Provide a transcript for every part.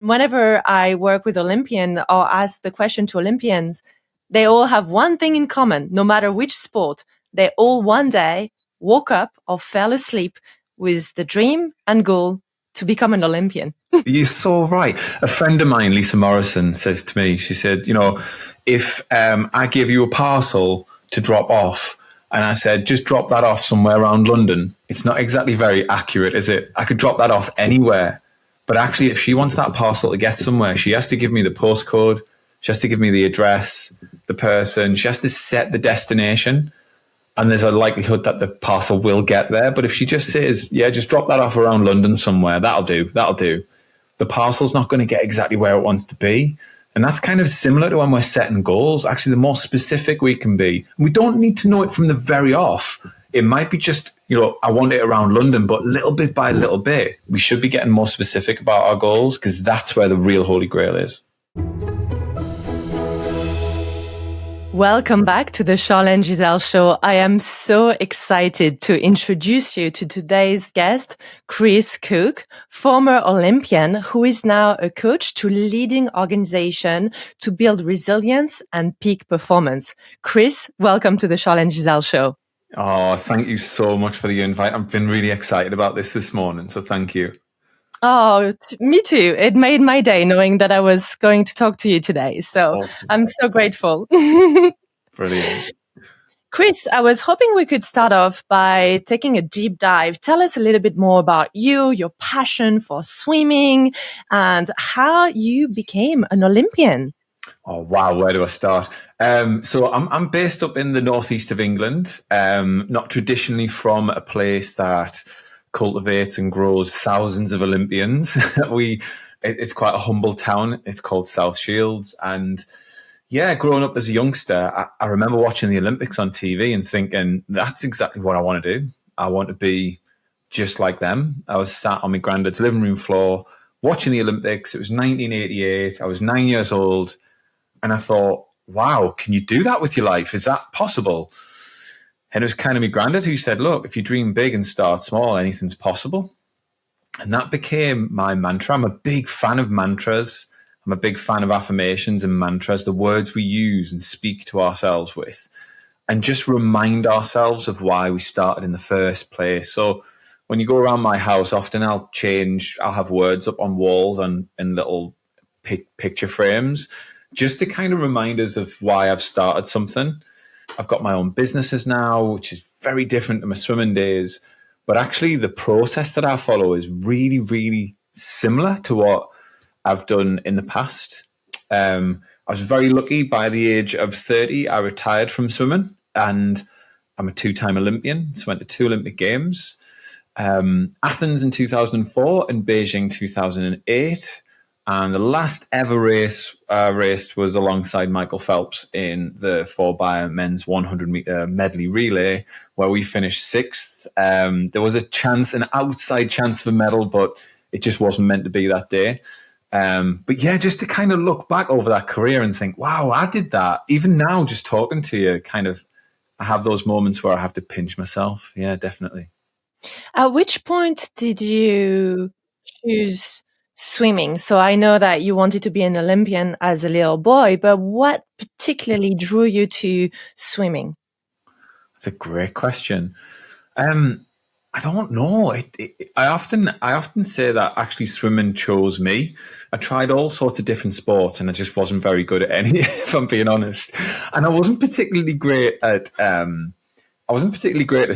whenever I work with Olympian or ask the question to Olympians, they all have one thing in common, no matter which sport. They all one day woke up or fell asleep with the dream and goal to become an Olympian. You're so right. A friend of mine, Lisa Morrison, says to me, she said, if I give you a parcel to drop off, and I said, just drop that off somewhere around London, it's not exactly very accurate, is it? I could drop that off anywhere. But actually, if she wants that parcel to get somewhere, she has to give me the postcode, she has to give me the address, the person, she has to set the destination. And there's a likelihood that the parcel will get there. But if she just says, yeah, just drop that off around London somewhere, that'll do. The parcel's not going to get exactly where it wants to be. And that's kind of similar to when we're setting goals. Actually, the more specific we can be, we don't need to know it from the very off. It might be just, I want it around London, but little bit by little bit, we should be getting more specific about our goals, because that's where the real Holy Grail is. Welcome back to the Charlene Giselle Show. I am so excited to introduce you to today's guest, Chris Cook, former Olympian who is now a coach to leading organizations to build resilience and peak performance. Chris, welcome to the Charlene Giselle Show. Oh, thank you so much for the invite. I've been really excited about this morning, so thank you. Oh, me too. It made my day knowing that I was going to talk to you today. So awesome. I'm so grateful. Brilliant. Chris, I was hoping we could start off by taking a deep dive. Tell us a little bit more about you, your passion for swimming, and how you became an Olympian. Oh, wow. Where do I start? So I'm based up in the northeast of England, not traditionally from a place that cultivates and grows thousands of Olympians. It's quite a humble town. It's called South Shields. And yeah, growing up as a youngster, I remember watching the Olympics on TV and thinking, that's exactly what I want to do. I want to be just like them. I was sat on my granddad's living room floor watching the Olympics. It was 1988. I was 9 years old. And I thought, wow, can you do that with your life? Is that possible? And it was kind of my granddad who said, look, if you dream big and start small, anything's possible. And that became my mantra. I'm a big fan of mantras. I'm a big fan of affirmations and mantras, the words we use and speak to ourselves with, and just remind ourselves of why we started in the first place. So when you go around my house, often I'll have words up on walls and in little picture frames, just to kind of remind us of why I've started something. I've got my own businesses now, which is very different to my swimming days. But actually, the process that I follow is really, really similar to what I've done in the past. I was very lucky. By the age of 30, I retired from swimming, and I'm a two-time Olympian. So I went to 2 Olympic Games, Athens in 2004 and Beijing 2008. And the last ever race raced was alongside Michael Phelps in the 4x men's 100-meter medley relay, where we finished 6th. There was an outside chance for medal, but it just wasn't meant to be that day. But yeah, just to kind of look back over that career and think, wow, I did that. Even now, just talking to you, I have those moments where I have to pinch myself. Yeah, definitely. At which point did you choose swimming? So I know that you wanted to be an Olympian as a little boy, but what particularly drew you to swimming? That's a great question. I don't know. I often say that actually swimming chose me. I tried all sorts of different sports and I just wasn't very good at any, if I'm being honest. And I wasn't particularly great at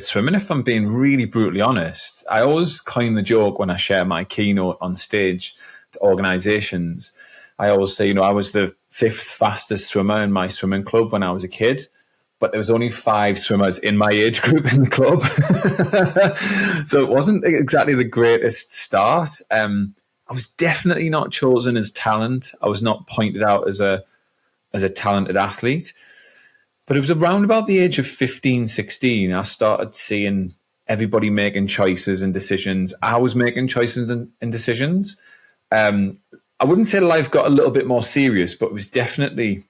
swimming, if I'm being really brutally honest. I always coin the joke when I share my keynote on stage to organizations. I always say, I was the 5th fastest swimmer in my swimming club when I was a kid, but there was only 5 swimmers in my age group in the club. So it wasn't exactly the greatest start. I was definitely not chosen as talent. I was not pointed out as a talented athlete. But it was around about the age of 15, 16, I started seeing everybody making choices and decisions. I was making choices and decisions. I wouldn't say life got a little bit more serious, but it was definitely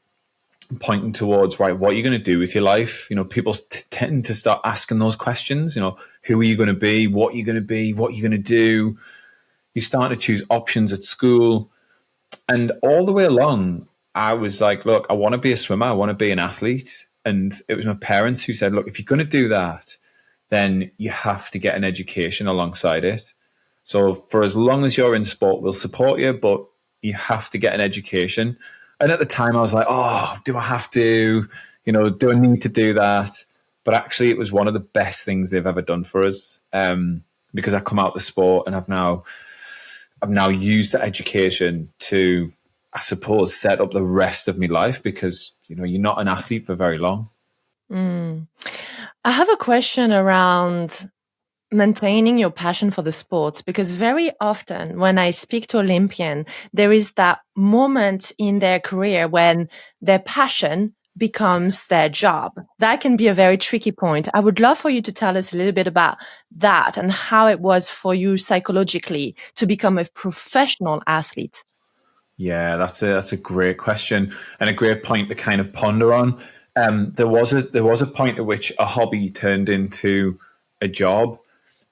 pointing towards, right, what are you going to do with your life? People tend to start asking those questions. Who are you going to be? What are you going to be? What are you going to do? You start to choose options at school. And all the way along, I was like, look, I want to be a swimmer. I want to be an athlete. And it was my parents who said, look, if you're going to do that, then you have to get an education alongside it. So for as long as you're in sport, we'll support you, but you have to get an education. And at the time I was like, oh, do I have to, do I need to do that? But actually it was one of the best things they've ever done for us, because I come out of the sport and I've now used the education to, I suppose, set up the rest of my life, because, you're not an athlete for very long. I have a question around maintaining your passion for the sports, because very often when I speak to Olympian, there is that moment in their career when their passion becomes their job. That can be a very tricky point. I would love for you to tell us a little bit about that and how it was for you psychologically to become a professional athlete. Yeah, that's a great question and a great point to kind of ponder on. There was a point at which a hobby turned into a job.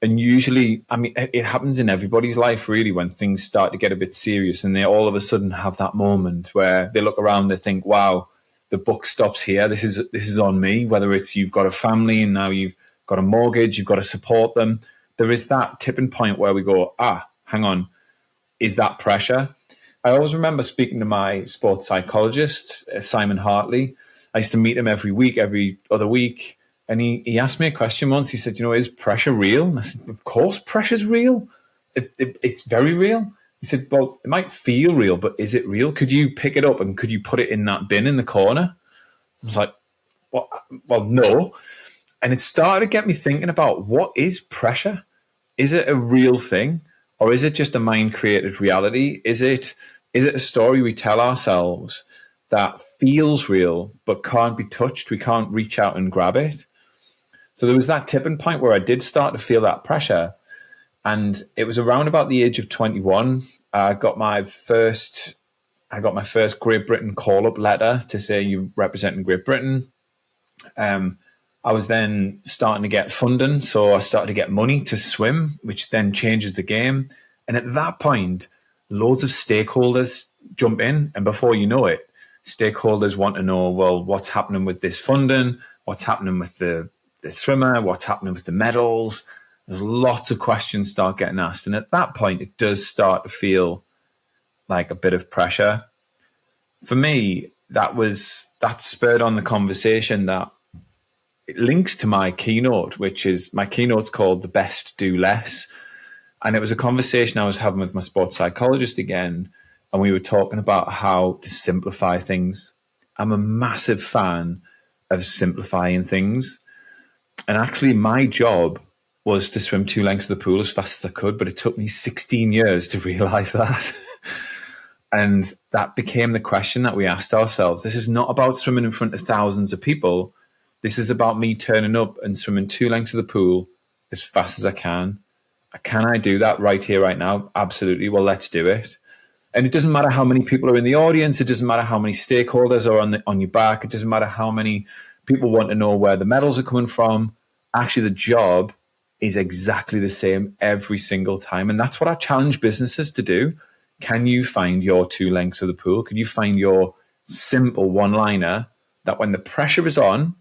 And usually, I mean, it happens in everybody's life, really, when things start to get a bit serious and they all of a sudden have that moment where they look around, they think, wow, the buck stops here. This is on me. Whether it's you've got a family and now you've got a mortgage, you've got to support them. There is that tipping point where we go, hang on, is that pressure? I always remember speaking to my sports psychologist, Simon Hartley. I used to meet him every week, every other week. And he asked me a question once. He said, is pressure real? And I said, of course, pressure's real. It's very real. He said, well, it might feel real, but is it real? Could you pick it up and could you put it in that bin in the corner? I was like, well, no. And it started to get me thinking about, what is pressure? Is it a real thing? Or is it just a mind-created reality? Is it a story we tell ourselves that feels real but can't be touched? We can't reach out and grab it. So there was that tipping point where I did start to feel that pressure. And it was around about the age of 21. I got my first Great Britain call-up letter to say you're representing Great Britain. I was then starting to get funding. So I started to get money to swim, which then changes the game. And at that point, loads of stakeholders jump in. And before you know it, stakeholders want to know, well, what's happening with this funding? What's happening with the swimmer? What's happening with the medals? There's lots of questions start getting asked. And at that point, it does start to feel like a bit of pressure. For me, that spurred on the conversation that it links to my keynote, which is my keynote's called The Best Do Less. And it was a conversation I was having with my sports psychologist again. And we were talking about how to simplify things. I'm a massive fan of simplifying things. And actually, my job was to swim 2 lengths of the pool as fast as I could, but it took me 16 years to realize that. And that became the question that we asked ourselves. This is not about swimming in front of thousands of people. This is about me turning up and swimming 2 lengths of the pool as fast as I can. Can I do that right here, right now? Absolutely. Well, let's do it. And it doesn't matter how many people are in the audience. It doesn't matter how many stakeholders are on your back. It doesn't matter how many people want to know where the medals are coming from. Actually, the job is exactly the same every single time. And that's what I challenge businesses to do. Can you find your 2 lengths of the pool? Can you find your simple one-liner that when the pressure is on,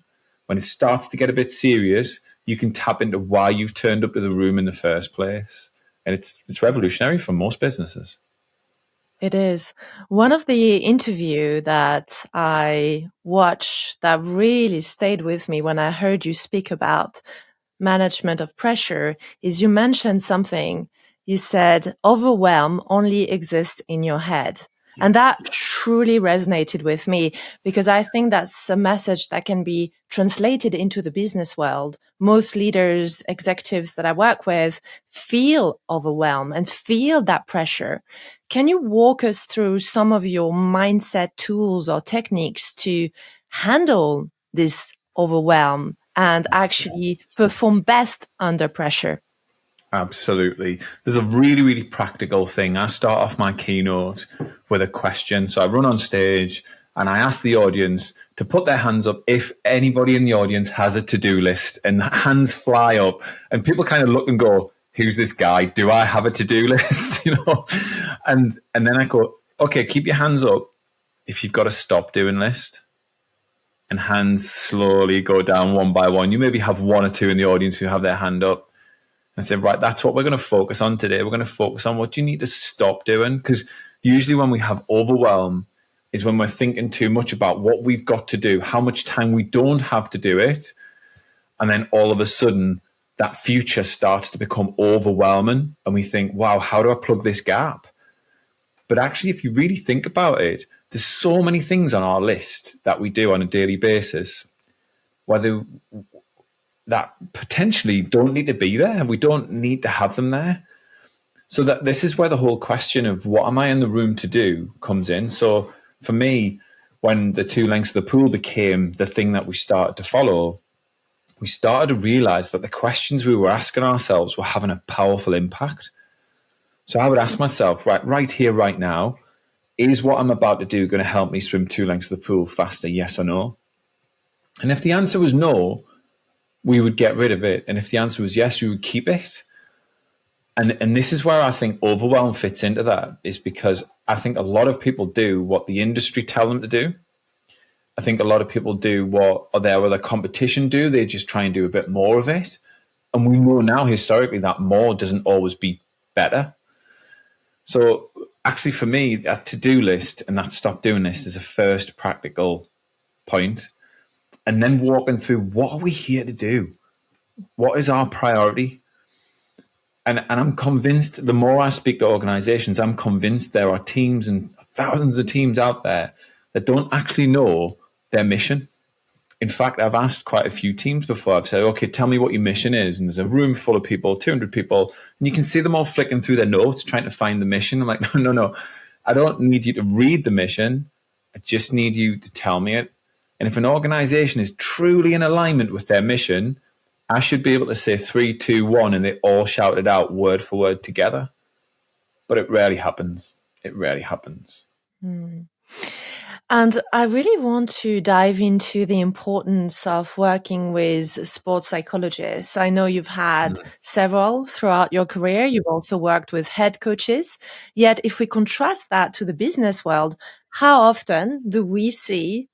when it starts to get a bit serious, you can tap into why you've turned up to the room in the first place? And it's revolutionary for most businesses. It is. One of the interview that I watched that really stayed with me when I heard you speak about management of pressure is you mentioned something. You said overwhelm only exists in your head. And that truly resonated with me because I think that's a message that can be translated into the business world. Most leaders, executives that I work with feel overwhelmed and feel that pressure. Can you walk us through some of your mindset tools or techniques to handle this overwhelm and actually perform best under pressure? Absolutely. There's a really, really practical thing. I start off my keynote with a question. So I run on stage and I ask the audience to put their hands up if anybody in the audience has a to-do list, and the hands fly up and people kind of look and go, who's this guy? Do I have a to-do list? And then I go, okay, keep your hands up if you've got a stop doing list. And hands slowly go down one by one. You maybe have one or two in the audience who have their hand up and say, right, that's what we're going to focus on today. We're going to focus on what you need to stop doing. Because usually when we have overwhelm is when we're thinking too much about what we've got to do, how much time we don't have to do it. And then all of a sudden that future starts to become overwhelming. And we think, wow, how do I plug this gap? But actually, if you really think about it, there's so many things on our list that we do on a daily basis, whether that potentially don't need to be there and we don't need to have them there. So that this is where the whole question of what am I in the room to do comes in. So for me, when the 2 lengths of the pool became the thing that we started to follow, we started to realize that the questions we were asking ourselves were having a powerful impact. So I would ask myself, right here, right now, is what I'm about to do going to help me swim 2 lengths of the pool faster, yes or no? And if the answer was no, we would get rid of it. And if the answer was yes, we would keep it. And this is where I think overwhelm fits into that, is because I think a lot of people do what the industry tell them to do. I think a lot of people do what their competition do. They just try and do a bit more of it. And we know now historically that more doesn't always be better. So actually for me, that to-do list and that stop doing list is a first practical point. And then walking through, what are we here to do? What is our priority? And I'm convinced, the more I speak to organizations, I'm convinced there are teams and thousands of teams out there that don't actually know their mission. In fact, I've asked quite a few teams before. I've said, okay, tell me what your mission is. And there's a room full of people, 200 people, and you can see them all flicking through their notes, trying to find the mission. I'm like, no. I don't need you to read the mission. I just need you to tell me it. And if an organization is truly in alignment with their mission, I should be able to say 3, 2, 1, and they all shout it out word for word together. But it rarely happens. It rarely happens. And I really want to dive into the importance of working with sports psychologists. I know you've had several throughout your career. You've also worked with head coaches. Yet if we contrast that to the business world, how often do we see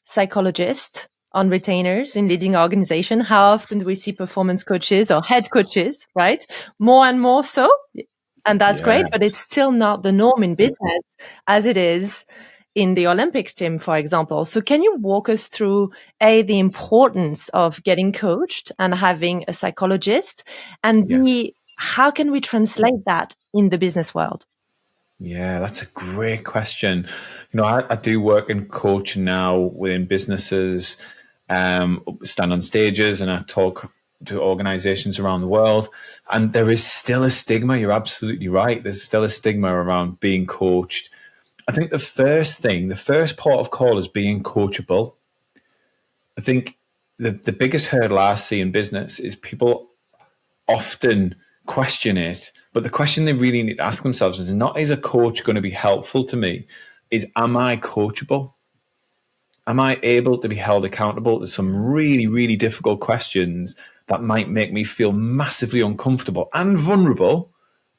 psychologists on retainers in leading organization? How often do we see performance coaches or head coaches, right? More and more so. And that's great, but it's still not the norm in business as it is in the Olympics team, for example. So can you walk us through the importance of getting coached and having a psychologist, and B, how can we translate that in the business world? Yeah, that's a great question. You know, I do work in coaching now within businesses, stand on stages, and I talk to organizations around the world. And there is still a stigma. You're absolutely right. There's still a stigma around being coached. I think the first port of call is being coachable. I think the biggest hurdle I see in business is people often question it, but the question they really need to ask themselves is not, is a coach going to be helpful to me? Is, am I coachable? Am I able to be held accountable to some really, really difficult questions that might make me feel massively uncomfortable and vulnerable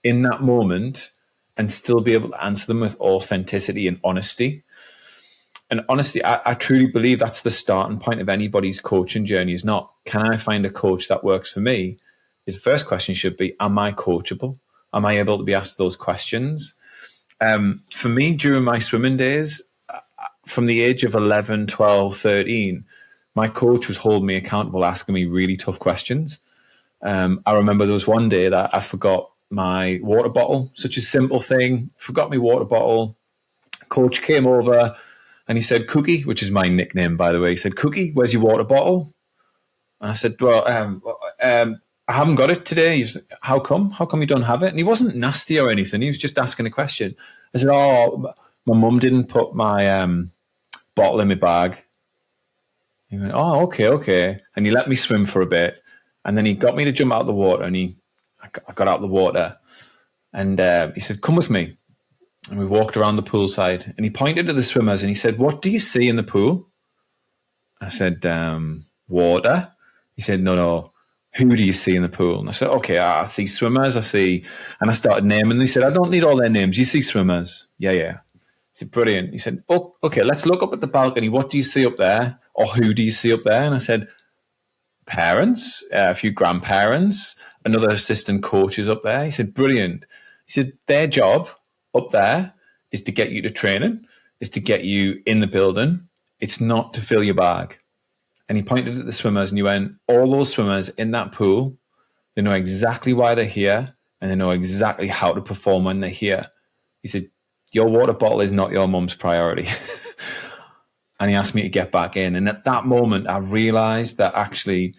in that moment, and still be able to answer them with authenticity and honesty? And honestly, I truly believe that's the starting point of anybody's coaching journey. Is not, can I find a coach that works for me? His first question should be, am I coachable? Am I able to be asked those questions? For me, during my swimming days, from the age of 11, 12, 13, my coach was holding me accountable, asking me really tough questions. I remember there was one day that I forgot my water bottle, such a simple thing, forgot my water bottle. Coach came over and he said, Cookie, which is my nickname, by the way. He said, Cookie, where's your water bottle? And I said, well, I haven't got it today. He's, how come? How come you don't have it? And he wasn't nasty or anything. He was just asking a question. I said, oh, my mum didn't put my bottle in my bag. He went, oh, okay. And he let me swim for a bit. And then he got me to jump out of the water, and I got out of the water. And he said, come with me. And we walked around the poolside, and he pointed to the swimmers and he said, what do you see in the pool? I said, water. He said, no. Who do you see in the pool? And I said, okay, I see swimmers, and I started naming them. He said, I don't need all their names. You see swimmers? Yeah. said, brilliant. He said, oh, okay, let's look up at the balcony. What do you see up there? Or who do you see up there? And I said, parents, a few grandparents, another assistant coaches up there. He said, brilliant. He said, their job up there is to get you to training, is to get you in the building. It's not to fill your bag. And he pointed at the swimmers and he went, all those swimmers in that pool, they know exactly why they're here and they know exactly how to perform when they're here. He said, your water bottle is not your mum's priority. And he asked me to get back in. And at that moment, I realized that actually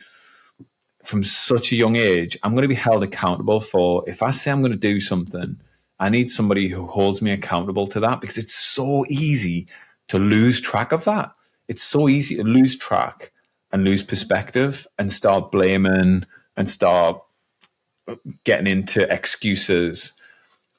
from such a young age, I'm going to be held accountable for, if I say I'm going to do something, I need somebody who holds me accountable to that, because it's so easy to lose track of that. It's so easy to lose track and lose perspective and start blaming and start getting into excuses.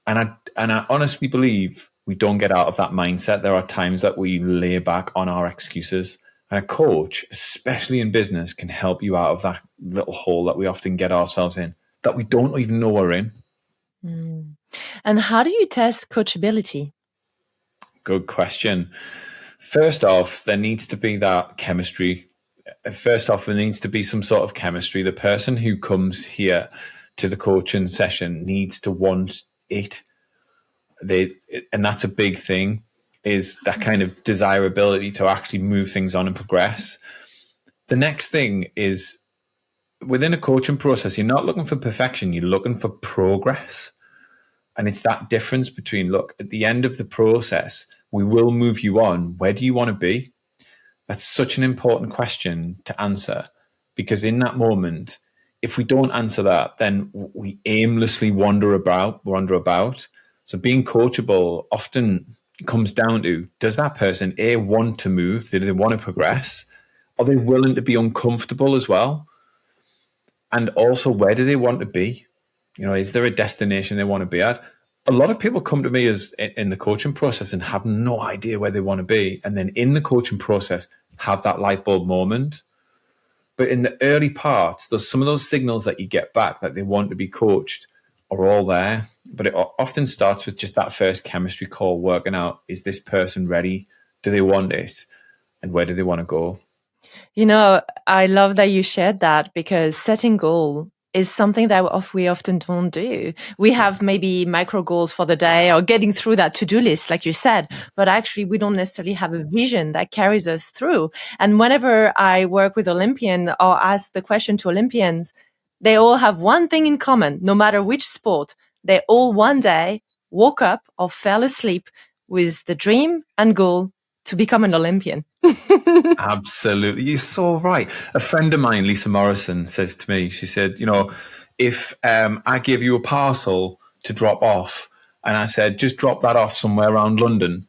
And I honestly believe we don't get out of that mindset. There are times that we lay back on our excuses. And a coach, especially in business, can help you out of that little hole that we often get ourselves in, that we don't even know we're in. Mm. And how do you test coachability? Good question. First off, there needs to be that chemistry. First off, there needs to be some sort of chemistry. The person who comes here to the coaching session needs to want it. And that's a big thing, is that kind of desirability to actually move things on and progress. The next thing is, within a coaching process, you're not looking for perfection, you're looking for progress. And it's that difference between, look, at the end of the process, we will move you on. Where do you want to be? That's such an important question to answer, because in that moment, if we don't answer that, then we aimlessly wander about. So being coachable often comes down to, does that person A, want to move? Do they want to progress? Are they willing to be uncomfortable as well? And also, where do they want to be? You know, is there a destination they want to be at? A lot of people come to me as in the coaching process and have no idea where they want to be. And then in the coaching process, have that light bulb moment. But in the early parts, there's some of those signals that you get back that they want to be coached are all there. But it often starts with just that first chemistry call, working out, is this person ready? Do they want it? And where do they want to go? You know, I love that you shared that, because setting goal is something that we often don't do. We have maybe micro goals for the day or getting through that to-do list, like you said, but actually we don't necessarily have a vision that carries us through. And whenever I work with Olympians or ask the question to Olympians, they all have one thing in common, no matter which sport. They all one day woke up or fell asleep with the dream and goal to become an Olympian. Absolutely. You're so right. A friend of mine, Lisa Morrison, says to me, she said, you know, if I give you a parcel to drop off and I said, just drop that off somewhere around London,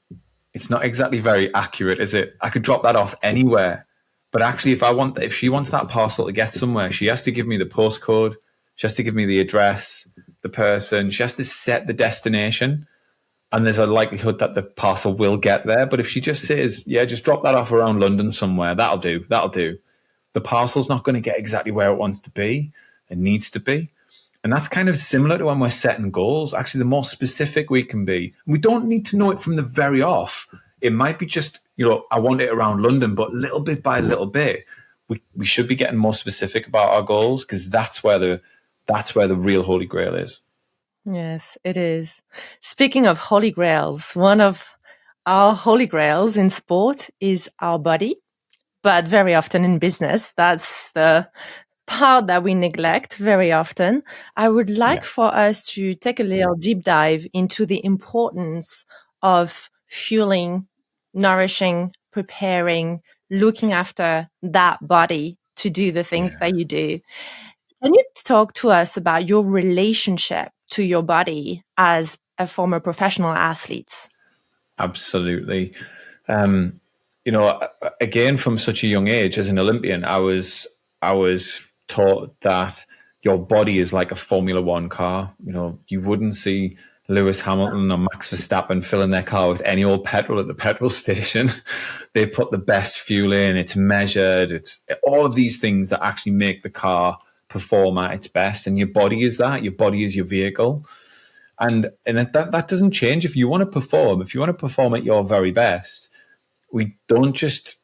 it's not exactly very accurate, is it? I could drop that off anywhere. But actually, if she wants that parcel to get somewhere, she has to give me the postcode. She has to give me the address, the person. She has to set the destination. And there's a likelihood that the parcel will get there. But if she just says, yeah, just drop that off around London somewhere, that'll do. The parcel's not going to get exactly where it wants to be. It needs to be. And that's kind of similar to when we're setting goals. Actually, the more specific we can be, we don't need to know it from the very off. It might be just, you know, I want it around London, but little bit by little bit, we should be getting more specific about our goals, because that's where the real Holy Grail is. Yes, it is. Speaking of Holy Grails, one of our Holy Grails in sport is our body, but very often in business, that's the part that we neglect very often. I would like for us to take a little deep dive into the importance of fueling, nourishing, preparing, looking after that body to do the things that you do. Can you talk to us about your relationship to your body as a former professional athlete? Absolutely. You know, again, from such a young age as an Olympian, I was taught that your body is like a Formula One car. You know, you wouldn't see Lewis Hamilton or Max Verstappen filling their car with any old petrol at the petrol station. They've put the best fuel in, it's measured, it's all of these things that actually make the car perform at its best. And your body is that. Your body is your vehicle. And that doesn't change. If you want to perform at your very best, we don't just,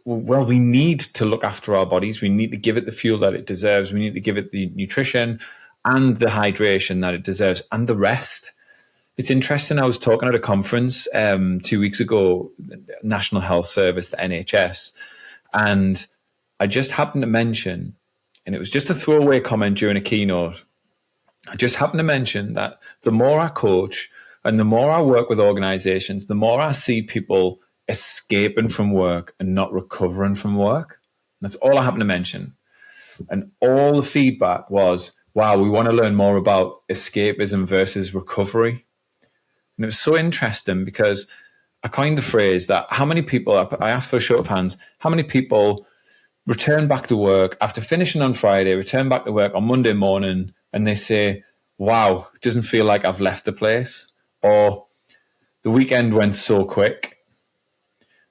well, we need to look after our bodies. We need to give it the fuel that it deserves. We need to give it the nutrition and the hydration that it deserves and the rest. It's interesting. I was talking at a conference 2 weeks ago, National Health Service, the NHS, and I just happened to mention, and it was just a throwaway comment during a keynote, I just happened to mention that the more I coach and the more I work with organizations, the more I see people escaping from work and not recovering from work. That's all I happened to mention. And all the feedback was, wow, we want to learn more about escapism versus recovery. And it was so interesting because I coined the phrase that how many people, I asked for a show of hands, how many people return back to work after finishing on Friday, return back to work on Monday morning, and they say, wow, it doesn't feel like I've left the place, or the weekend went so quick.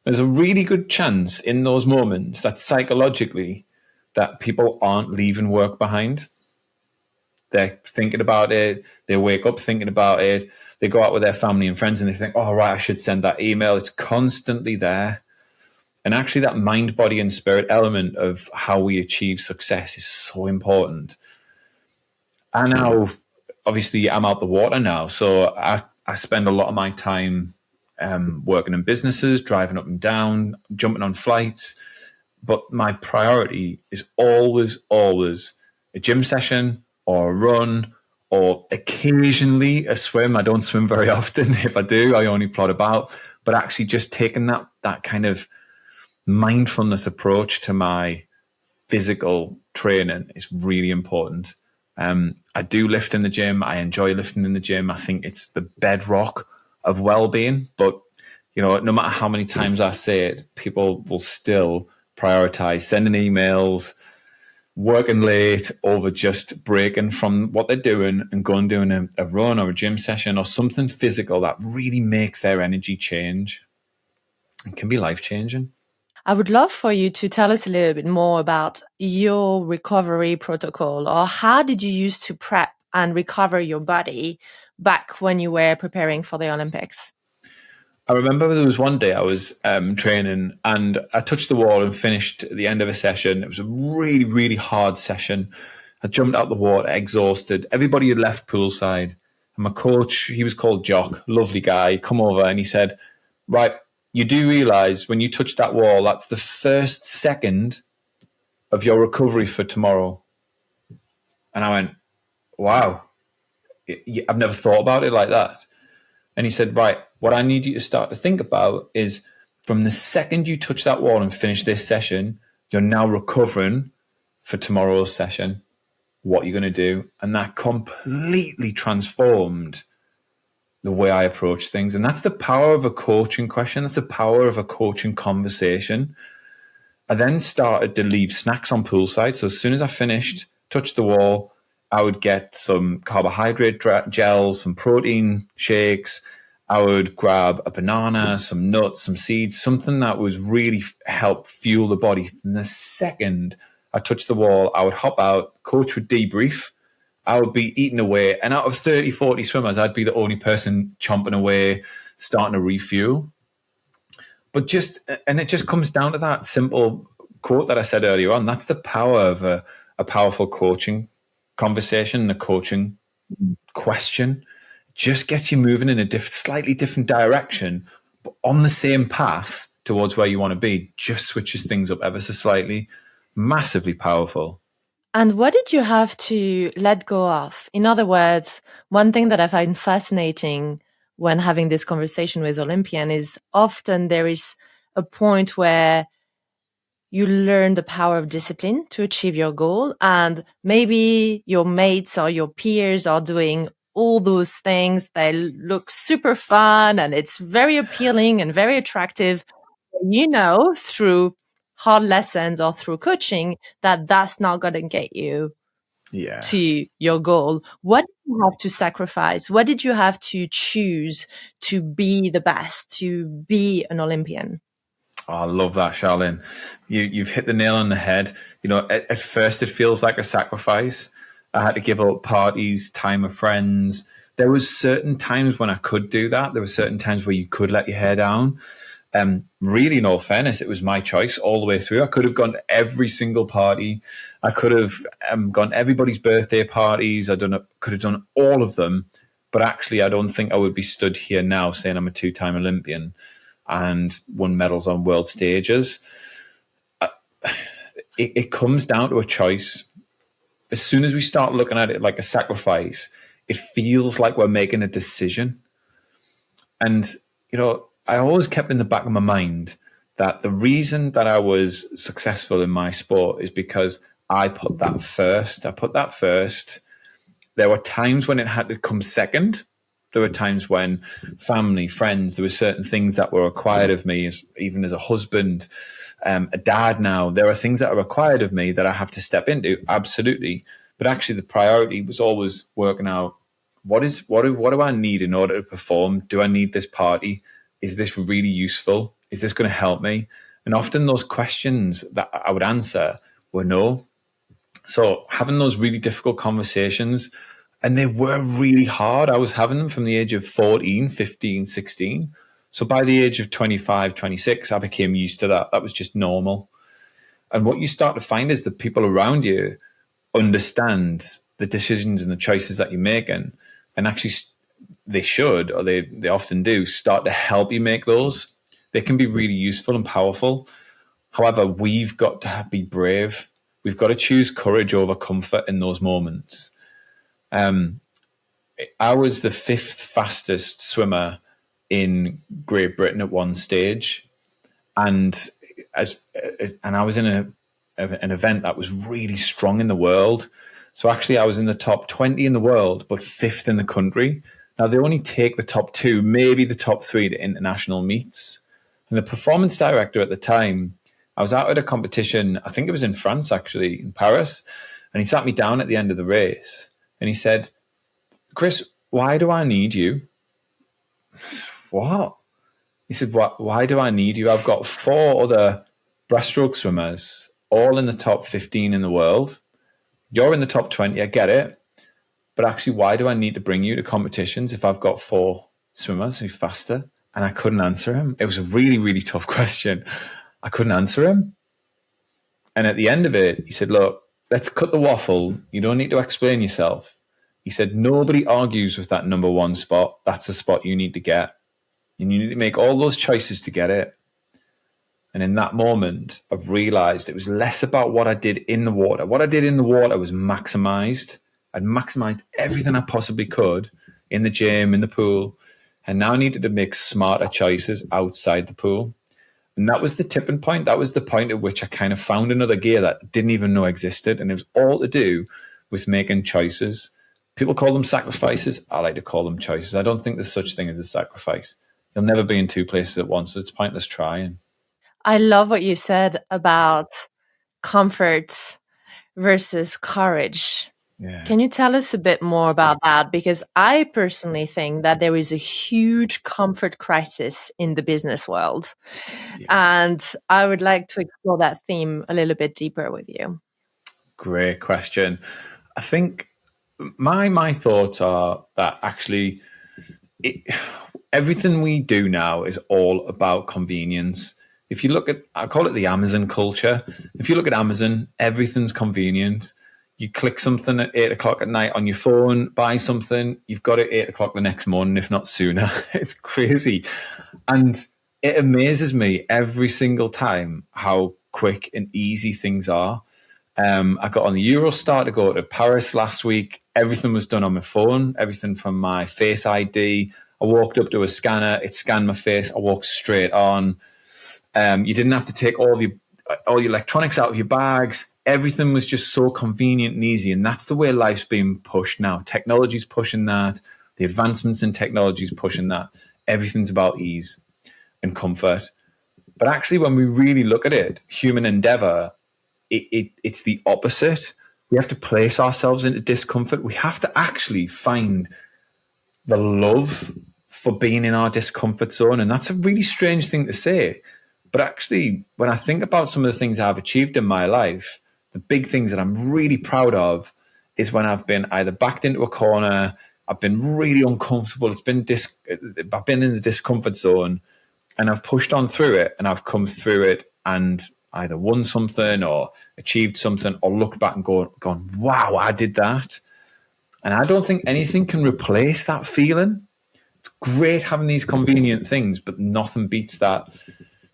There's a really good chance in those moments that psychologically that people aren't leaving work behind. They're thinking about it. They wake up thinking about it. They go out with their family and friends and they think, oh, right, I should send that email. It's constantly there. And actually that mind, body, and spirit element of how we achieve success is so important. And now, obviously, I'm out the water now. So I spend a lot of my time working in businesses, driving up and down, jumping on flights. But my priority is always a gym session or a run or occasionally a swim. I don't swim very often. If I do, I only plod about. But actually just taking that kind of mindfulness approach to my physical training is really important. I do lift in the gym. I enjoy lifting in the gym. I think it's the bedrock of well-being. But, you know, no matter how many times I say it, people will still prioritize sending emails, working late over just breaking from what they're doing and going doing a run or a gym session or something physical that really makes their energy change. It can be life-changing. I would love for you to tell us a little bit more about your recovery protocol, or how did you use to prep and recover your body back when you were preparing for the Olympics? I remember there was one day I was training and I touched the wall and finished at the end of a session. It was a really, really hard session. I jumped out the water, exhausted. Everybody had left poolside. And my coach, he was called Jock, lovely guy, come over and he said, right, you do realize when you touch that wall, that's the first second of your recovery for tomorrow. And I went, wow, I've never thought about it like that. And he said, right, what I need you to start to think about is from the second you touch that wall and finish this session, you're now recovering for tomorrow's session. What you're going to do. And that completely transformed the way I approach things. And that's the power of a coaching question. That's the power of a coaching conversation. I then started to leave snacks on poolside. So as soon as I finished, touched the wall, I would get some carbohydrate gels, some protein shakes. I would grab a banana, some nuts, some seeds, something that was really help fuel the body. From the second I touched the wall, I would hop out, coach would debrief. I would be eating away. And out of 30, 40 swimmers, I'd be the only person chomping away, starting to refuel. But it just comes down to that simple quote that I said earlier on. That's the power of a powerful coaching conversation, a coaching question. Just gets you moving in a slightly different direction, but on the same path towards where you want to be. Just switches things up ever so slightly. Massively powerful. And what did you have to let go of? In other words, one thing that I find fascinating when having this conversation with Olympian is often there is a point where you learn the power of discipline to achieve your goal. And maybe your mates or your peers are doing all those things. They look super fun and it's very appealing and very attractive. You know, through hard lessons or through coaching, that's not going to get you to your goal. What did you have to sacrifice? What did you have to choose to be the best, to be an Olympian? Oh, I love that, Charlene. You've hit the nail on the head. You know, at first it feels like a sacrifice. I had to give up parties, time with friends, there was certain times when I could do that. There were certain times where you could let your hair down. Really, in all fairness, it was my choice all the way through. I could have gone to every single party. I could have gone to everybody's birthday parties. Could have done all of them. But actually, I don't think I would be stood here now saying I'm a 2-time Olympian and won medals on world stages. It comes down to a choice. As soon as we start looking at it like a sacrifice, it feels like we're making a decision. And, I always kept in the back of my mind that the reason that I was successful in my sport is because I put that first. There were times when it had to come second. There were times when family, friends, there were certain things that were required of me, even as a husband, a dad now. There are things that are required of me that I have to step into, absolutely. But actually the priority was always working out, what do I need in order to perform? Do I need this party? Is this really useful? Is this going to help me? And often those questions that I would answer were no. So having those really difficult conversations, and they were really hard. I was having them from the age of 14, 15, 16. So by the age of 25, 26, I became used to that. That was just normal. And what you start to find is that people around you understand the decisions and the choices that you're making, and actually they should, or they often do, start to help you make those. They can be really useful and powerful. However, we've got to be brave. We've got to choose courage over comfort in those moments. I was the 5th fastest swimmer in Great Britain at one stage, and I was in an event that was really strong in the world. So actually, I was in the top 20 in the world, but 5th in the country. Now, they only take the top 2, maybe the top 3 to international meets. And the performance director at the time, I was out at a competition, I think it was in France, actually, in Paris, and he sat me down at the end of the race, and he said, "Chris, why do I need you?" What? He said, "Why do I need you? I've got 4 other breaststroke swimmers, all in the top 15 in the world. You're in the top 20, I get it. But actually, why do I need to bring you to competitions if I've got 4 swimmers who're faster?" And I couldn't answer him. It was a really, really tough question. I couldn't answer him. And at the end of it, he said, "Look, let's cut the waffle. You don't need to explain yourself." He said, "Nobody argues with that number 1 spot. That's the spot you need to get. And you need to make all those choices to get it." And in that moment, I've realized it was less about what I did in the water. What I did in the water was maximized. I'd maximized everything I possibly could in the gym, in the pool. And now I needed to make smarter choices outside the pool. And that was the tipping point. That was the point at which I kind of found another gear that I didn't even know existed. And it was all to do with making choices. People call them sacrifices. I like to call them choices. I don't think there's such thing as a sacrifice. You'll never be in 2 places at once. So it's pointless trying. I love what you said about comfort versus courage. Yeah. Can you tell us a bit more about that? Because I personally think that there is a huge comfort crisis in the business world. Yeah. And I would like to explore that theme a little bit deeper with you. Great question. I think my thoughts are that actually everything we do now is all about convenience. If you look at, I call it the Amazon culture. If you look at Amazon, everything's convenient. You click something at 8 o'clock at night on your phone, buy something, you've got it 8 o'clock the next morning, if not sooner. It's crazy. And it amazes me every single time how quick and easy things are. I got on the Eurostar to go to Paris last week. Everything was done on my phone, everything from my Face ID. I walked up to a scanner, it scanned my face, I walked straight on. You didn't have to take all your electronics out of your bags. Everything was just so convenient and easy. And that's the way life's being pushed now. Technology's pushing that. The advancements in technology is pushing that. Everything's about ease and comfort. But actually, when we really look at it, human endeavor, it's the opposite. We have to place ourselves into discomfort. We have to actually find the love for being in our discomfort zone. And that's a really strange thing to say. But actually, when I think about some of the things I've achieved in my life, the big things that I'm really proud of is when I've been either backed into a corner I've been really uncomfortable. I've been in the discomfort zone, and I've pushed on through it, and I've come through it and either won something or achieved something, or looked back and gone, wow, I did that. And I don't think anything can replace that feeling. It's great having these convenient things, but nothing beats that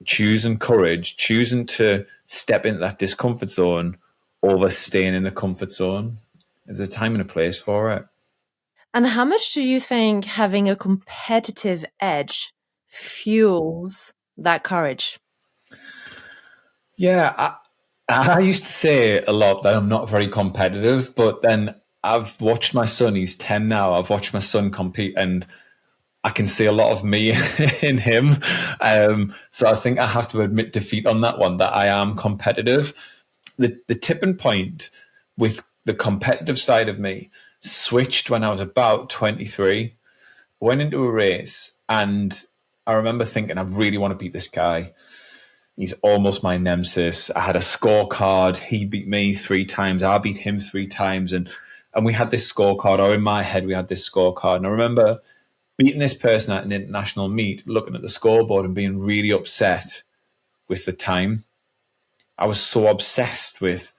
choosing courage, choosing to step into that discomfort zone over staying in the comfort zone. There's a time and a place for it. And how much do you think having a competitive edge fuels that courage? Yeah, I used to say a lot that I'm not very competitive, but then I've watched my son, he's 10 now, I've watched my son compete, and I can see a lot of me in him. So I think I have to admit defeat on that one, that I am competitive. The tipping point with the competitive side of me switched when I was about 23. Went into a race, and I remember thinking, I really want to beat this guy. He's almost my nemesis. I had a scorecard. He beat me 3 times. I beat him 3 times. And we had this scorecard, or in my head, we had this scorecard. And I remember beating this person at an international meet, looking at the scoreboard and being really upset with the time. I was so obsessed with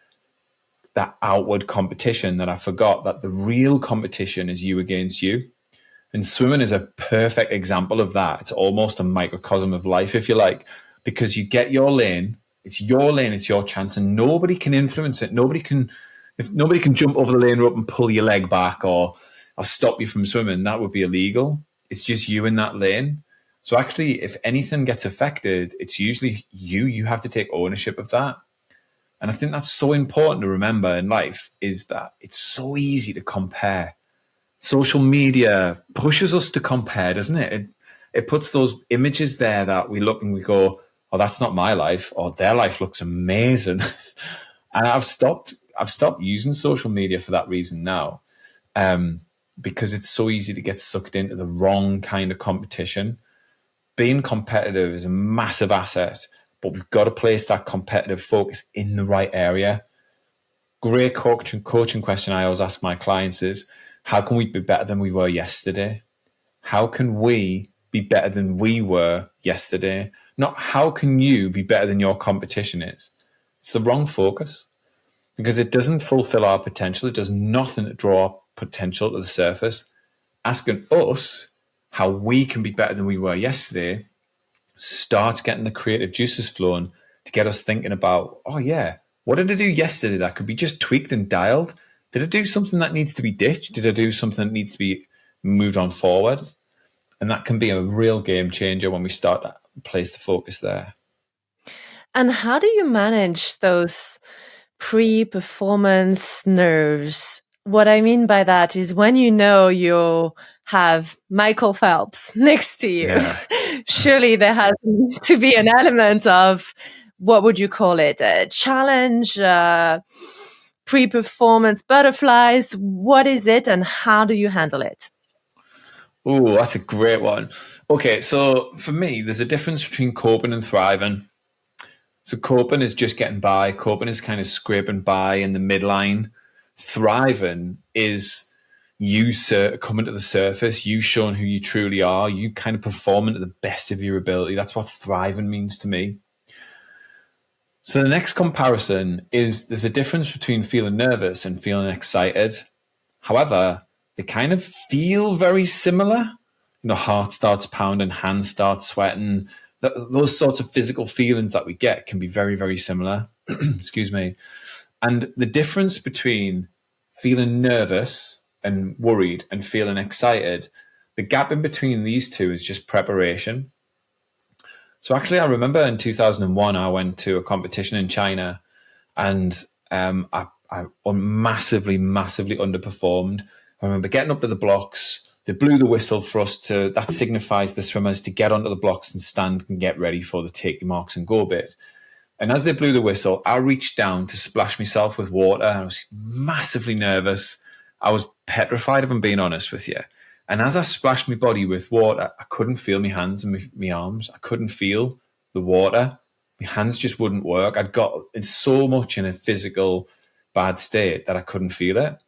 that outward competition that I forgot that the real competition is you against you. And swimming is a perfect example of that. It's almost a microcosm of life, if you like, because you get your lane, it's your chance, and nobody can influence it. If nobody can jump over the lane rope and pull your leg back or stop you from swimming, that would be illegal. It's just you in that lane. So actually, if anything gets affected, it's usually you. You have to take ownership of that. And I think that's so important to remember in life, is that it's so easy to compare. Social media pushes us to compare, doesn't it? It puts those images there that we look and we go, oh, that's not my life, or their life looks amazing. And I've stopped using social media for that reason now, because it's so easy to get sucked into the wrong kind of competition. Being competitive is a massive asset, but we've got to place that competitive focus in the right area. Great coaching question I always ask my clients is, how can we be better than we were yesterday? How can we be better than we were yesterday? Not how can you be better than your competition is. It's the wrong focus, because it doesn't fulfill our potential. It does nothing to draw our potential to the surface. Asking us how we can be better than we were yesterday starts getting the creative juices flowing to get us thinking about, oh yeah, what did I do yesterday that could be just tweaked and dialed? Did I do something that needs to be ditched? Did I do something that needs to be moved on forward? And that can be a real game changer when we start to place the focus there. And how do you manage those pre-performance nerves? What I mean by that is when you know you have Michael Phelps next to you, surely there has to be an element of, what would you call it? A challenge, pre-performance butterflies. What is it, and how do you handle it? Oh, that's a great one. Okay, so for me, there's a difference between coping and thriving. So coping is just getting by. Coping is kind of scraping by in the midline. Thriving is you coming to the surface, you showing who you truly are, you kind of performing to the best of your ability. That's what thriving means to me. So the next comparison is, there's a difference between feeling nervous and feeling excited. However, they kind of feel very similar. Heart starts pounding, hands start sweating. Those sorts of physical feelings that we get can be very, very similar. Excuse me. And the difference between feeling nervous and worried and feeling excited, the gap in between these two is just preparation. So actually, I remember in 2001, I went to a competition in China, and I massively, massively underperformed. I remember getting up to the blocks. They blew the whistle for us that signifies the swimmers to get onto the blocks and stand and get ready for the take your marks and go bit. And as they blew the whistle, I reached down to splash myself with water. I was massively nervous. I was petrified, if I'm being honest with you. And as I splashed my body with water, I couldn't feel my hands and my arms. I couldn't feel the water. My hands just wouldn't work. I'd got so much in a physical bad state that I couldn't feel it.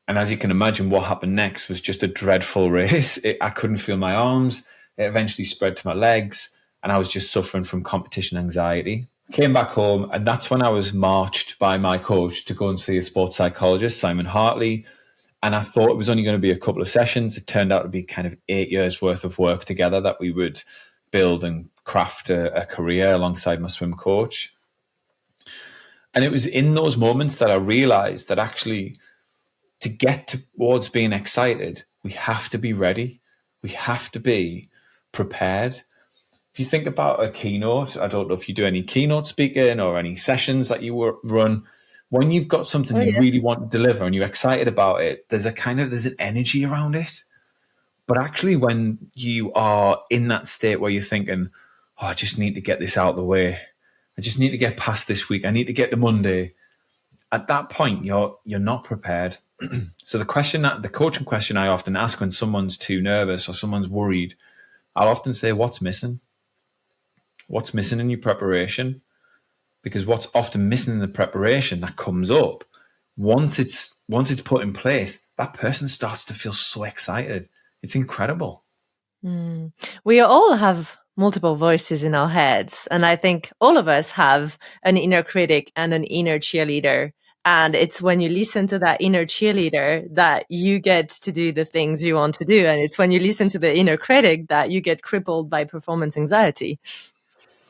And as you can imagine, what happened next was just a dreadful race. I couldn't feel my arms. It eventually spread to my legs, and I was just suffering from competition anxiety. Came back home, and that's when I was marched by my coach to go and see a sports psychologist, Simon Hartley. And I thought it was only going to be a couple of sessions. It turned out to be kind of 8 years worth of work together that we would build and craft a career alongside my swim coach. And it was in those moments that I realized that actually, to get towards being excited, we have to be ready. We have to be prepared. If you think about a keynote, I don't know if you do any keynote speaking or any sessions that you run, when you've got something you really want to deliver and you're excited about it, there's an energy around it. But actually, when you are in that state where you're thinking, oh, I just need to get this out of the way, I just need to get past this week, I need to get to Monday, at that point you're not prepared. So the coaching question I often ask when someone's too nervous or someone's worried, I'll often say, what's missing? What's missing in your preparation? Because what's often missing in the preparation that comes up, once it's put in place, that person starts to feel so excited. It's incredible. We all have multiple voices in our heads, and I think all of us have an inner critic and an inner cheerleader. And it's when you listen to that inner cheerleader that you get to do the things you want to do. And it's when you listen to the inner critic that you get crippled by performance anxiety.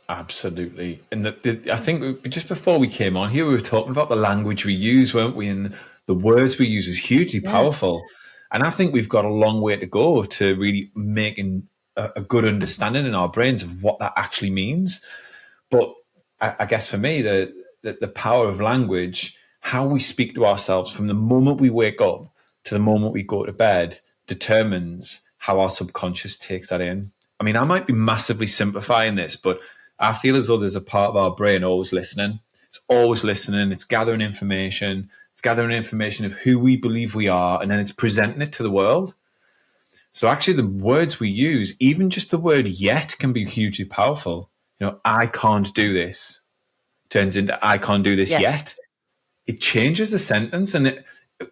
Absolutely. And I think just before we came on here, we were talking about the language we use, weren't we? And the words we use is hugely powerful. And I think we've got a long way to go to really making a good understanding in our brains of what that actually means. But I guess for me, the power of language, how we speak to ourselves from the moment we wake up to the moment we go to bed, determines how our subconscious takes that in. I mean, I might be massively simplifying this, but I feel as though there's a part of our brain always listening. It's always listening. It's gathering information. It's gathering information of who we believe we are, and then it's presenting it to the world. So actually the words we use, even just the word yet, can be hugely powerful. I can't do this turns into I can't do this yet. It changes the sentence, and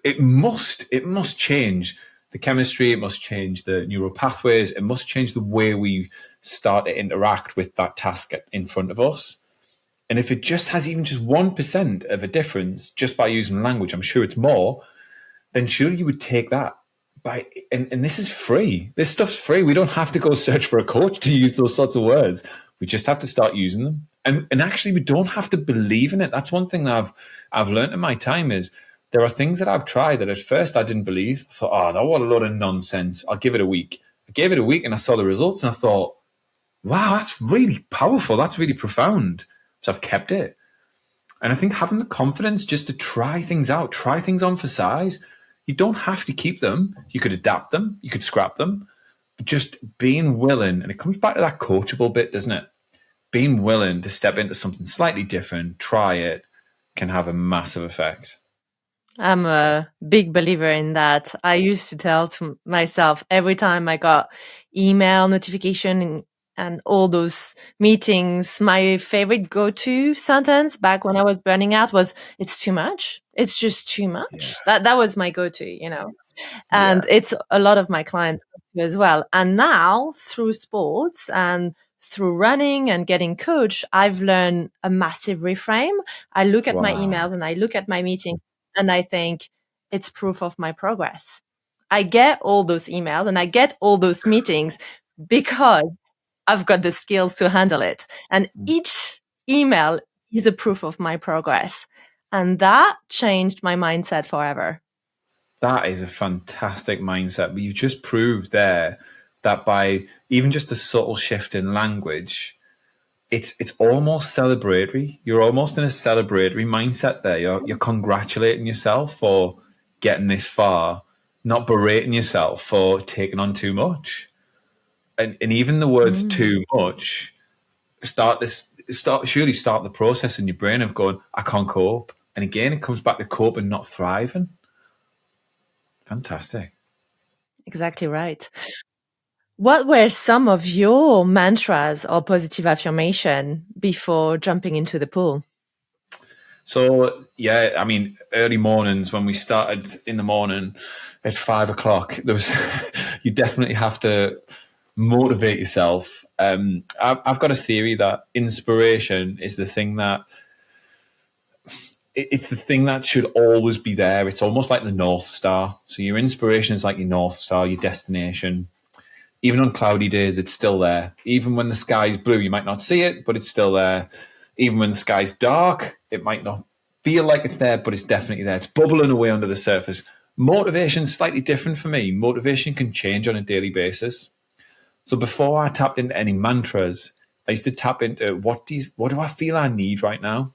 it must change the chemistry. It must change the neural pathways. It must change the way we start to interact with that task in front of us. And if it just has even just 1% of a difference just by using language, I'm sure it's more, then surely you would take that. And this is free. This stuff's free. We don't have to go search for a coach to use those sorts of words. We just have to start using them. And actually, we don't have to believe in it. That's one thing that I've learned in my time is there are things that I've tried that at first I didn't believe. I thought, oh, that was a lot of nonsense. I'll give it a week. I gave it a week and I saw the results and I thought, wow, that's really powerful. That's really profound. So I've kept it. And I think having the confidence just to try things out, try things on for size. You don't have to keep them. You could adapt them. You could scrap them. But just being willing, and it comes back to that coachable bit, doesn't it? Being willing to step into something slightly different, try it, can have a massive effect. I'm a big believer in that. I used to tell to myself every time I got email notification and all those meetings, my favorite go-to sentence back when I was burning out was, it's too much. It's just too much. Yeah. That was my go-to, and it's a lot of my clients as well. And now through sports and through running and getting coached, I've learned a massive reframe. I look at my emails and I look at my meetings and I think it's proof of my progress. I get all those emails and I get all those meetings because I've got the skills to handle it. And each email is a proof of my progress. And that changed my mindset forever. That is a fantastic mindset. But you've just proved there that by even just a subtle shift in language, it's almost celebratory. You're almost in a celebratory mindset there. You're congratulating yourself for getting this far, not berating yourself for taking on too much. And even the words too much start the process in your brain of going, I can't cope. And again, it comes back to cope and not thriving. Fantastic. Exactly right. What were some of your mantras or positive affirmation before jumping into the pool? So yeah, I mean, early mornings when we started in the morning at 5 o'clock, there was you definitely have to motivate yourself. I've got a theory that inspiration is the thing that it's the thing that should always be there. It's almost like the North Star. So your inspiration is like your North Star, your destination. Even on cloudy days, it's still there. Even when the sky's blue, you might not see it, but it's still there. Even when the sky's dark, it might not feel like it's there, but it's definitely there. It's bubbling away under the surface. Motivation's slightly different for me. Motivation can change on a daily basis. So before I tapped into any mantras, I used to tap into what do I feel I need right now?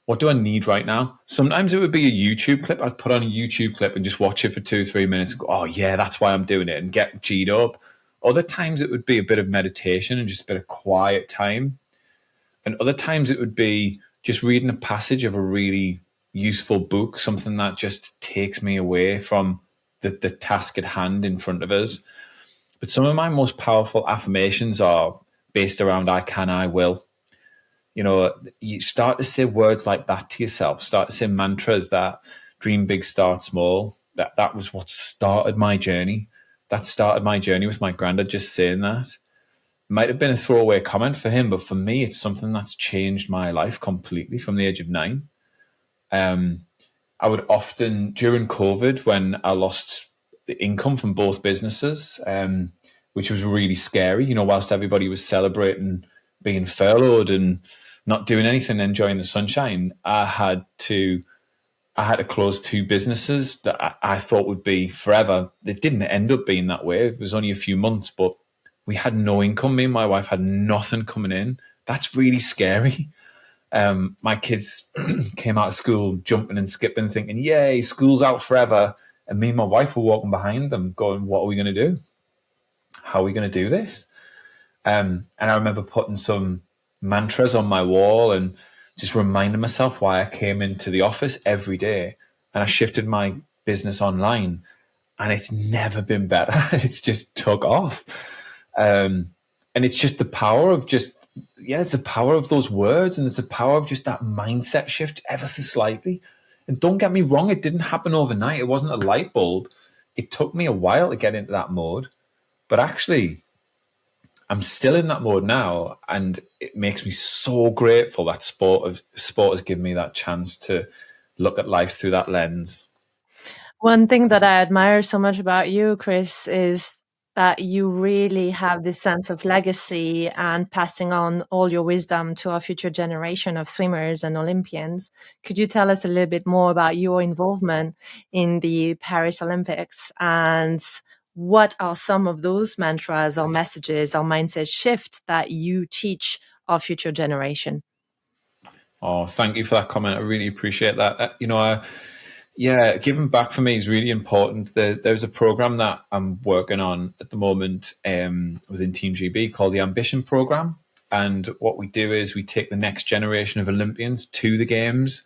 What do I need right now? Sometimes it would be a YouTube clip. I'd put on a YouTube clip and just watch it for 2-3 minutes and go, oh yeah, that's why I'm doing it, and get G'd up. Other times it would be a bit of meditation and just a bit of quiet time. And other times it would be just reading a passage of a really useful book, something that just takes me away from the task at hand in front of us. But some of my most powerful affirmations are based around I can, I will. You know, you start to say words like that to yourself, start to say mantras that dream big, start small. That was what started my journey. That started my journey with my granddad just saying that. It might have been a throwaway comment for him, but for me, it's something that's changed my life completely from the age of 9. I would often, during COVID, when I lost the income from both businesses, which was really scary, you know, whilst everybody was celebrating being furloughed and not doing anything, enjoying the sunshine, I had to close 2 businesses that I thought would be forever. It didn't end up being that way. It was only a few months, but we had no income. Me and my wife had nothing coming in. That's really scary. My kids came out of school jumping and skipping, thinking, yay, school's out forever. And me and my wife were walking behind them going, what are we going to do? How are we going to do this? And I remember putting some mantras on my wall and just reminding myself why I came into the office every day. And I shifted my business online, and it's never been better. It's just took off. And it's just the power of it's the power of those words, and it's the power of just that mindset shift ever so slightly. And don't get me wrong, it didn't happen overnight. It wasn't a light bulb. It took me a while to get into that mode. But actually, I'm still in that mode now, and it makes me so grateful that sport has given me that chance to look at life through that lens. One thing that I admire so much about you, Chris, is that you really have this sense of legacy and passing on all your wisdom to our future generation of swimmers and Olympians. Could you tell us a little bit more about your involvement in the Paris Olympics, and what are some of those mantras or messages or mindset shifts that you teach our future generation? Oh, thank you for that comment. I really appreciate that. Giving back for me is really important. There's a program that I'm working on at the moment within Team GB called the Ambition Program. And what we do is we take the next generation of Olympians to the games.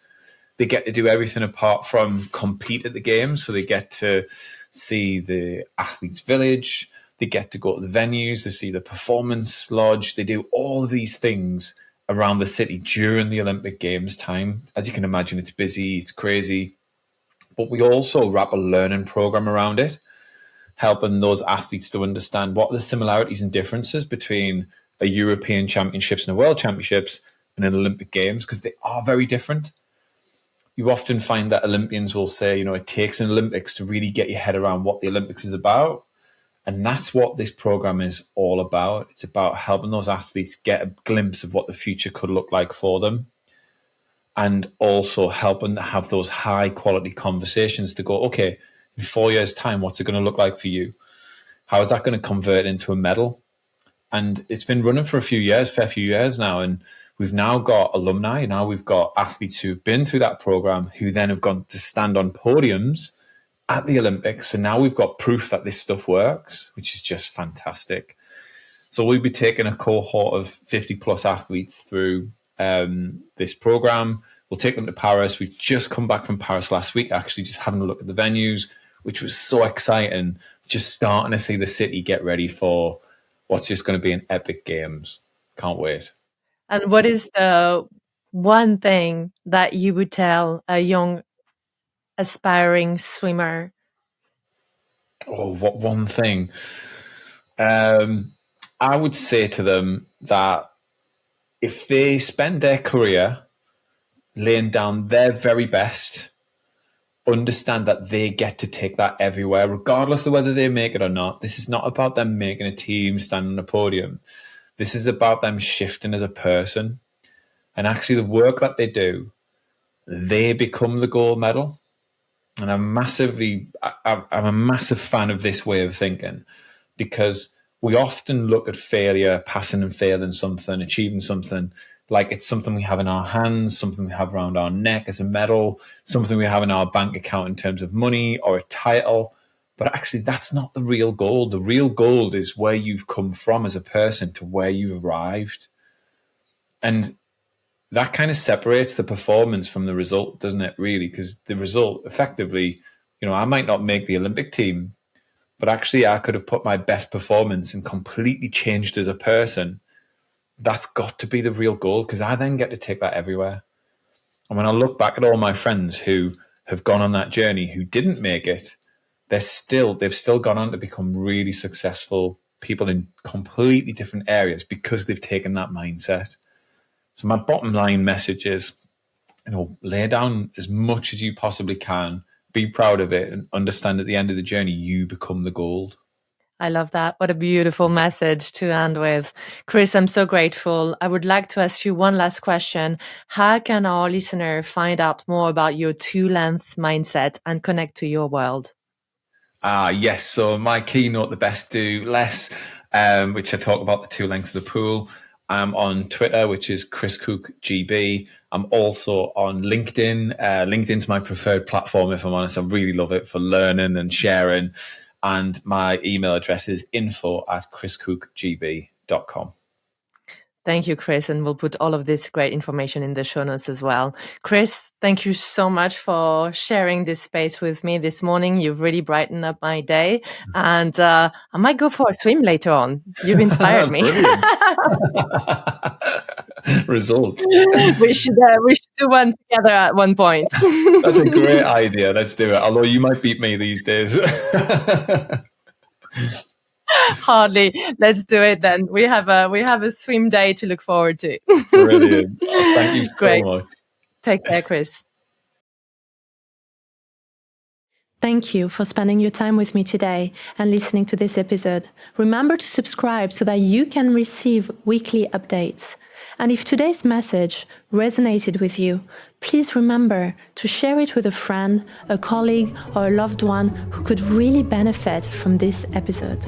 They get to do everything apart from compete at the games. So they get to see the athletes' village. They get to go to the venues. They see the performance lodge. They do all of these things around the city during the Olympic Games time. As you can imagine, it's busy, it's crazy. But we also wrap a learning program around it, helping those athletes to understand what are the similarities and differences between a European Championships and a World Championships and an Olympic Games, because they are very different. You often find that Olympians will say, you know, it takes an Olympics to really get your head around what the Olympics is about. And that's what this program is all about. It's about helping those athletes get a glimpse of what the future could look like for them, and also helping to have those high quality conversations to go, okay, in 4 years' time, what's it going to look like for you? How is that going to convert into a medal? And it's been running for fair few years now. And we've now got alumni. Now we've got athletes who've been through that program who then have gone to stand on podiums at the Olympics. So now we've got proof that this stuff works, which is just fantastic. So we'll be taking a cohort of 50 plus athletes through this program. We'll take them to Paris. We've just come back from Paris last week, actually, just having a look at the venues, which was so exciting. Just starting to see the city get ready for what's just going to be an epic games. Can't wait. And what is the one thing that you would tell a young aspiring swimmer? Oh, what one thing? I would say to them that if they spend their career laying down their very best, understand that they get to take that everywhere, regardless of whether they make it or not. This is not about them making a team, standing on a podium. This is about them shifting as a person. And actually the work that they do, they become the gold medal. And I'm a massive fan of this way of thinking, because we often look at failure, passing and failing something, achieving something, like it's something we have in our hands, something we have around our neck as a medal, something we have in our bank account in terms of money or a title. But actually, that's not the real goal. The real goal is where you've come from as a person to where you've arrived. And that kind of separates the performance from the result, doesn't it, really? Because the result, effectively, I might not make the Olympic team, but actually I could have put my best performance and completely changed as a person. That's got to be the real goal, because I then get to take that everywhere. And when I look back at all my friends who have gone on that journey, who didn't make it, they've still gone on to become really successful people in completely different areas because they've taken that mindset. So my bottom line message is, lay down as much as you possibly can, be proud of it, and understand at the end of the journey, you become the gold. I love that. What a beautiful message to end with. Chris, I'm so grateful. I would like to ask you one last question. How can our listener find out more about your two-length mindset and connect to your world? Yes. So my keynote, The Best Do Less, which I talk about the two lengths of the pool. I'm on Twitter, which is Chris Cook GB. I'm also on LinkedIn. LinkedIn's my preferred platform, if I'm honest. I really love it for learning and sharing. And my email address is info@chriscookgb.com. Thank you, Chris. And we'll put all of this great information in the show notes as well. Chris, thank you so much for sharing this space with me this morning. You've really brightened up my day. And I might go for a swim later on. You've inspired me. Results. We should do one together at one point. That's a great idea. Let's do it. Although you might beat me these days. Hardly. Let's do it then. We have a swim day to look forward to. Brilliant. Oh, thank you so much. Take care, Chris. Thank you for spending your time with me today and listening to this episode. Remember to subscribe so that you can receive weekly updates. And if today's message resonated with you, please remember to share it with a friend, a colleague, or a loved one who could really benefit from this episode.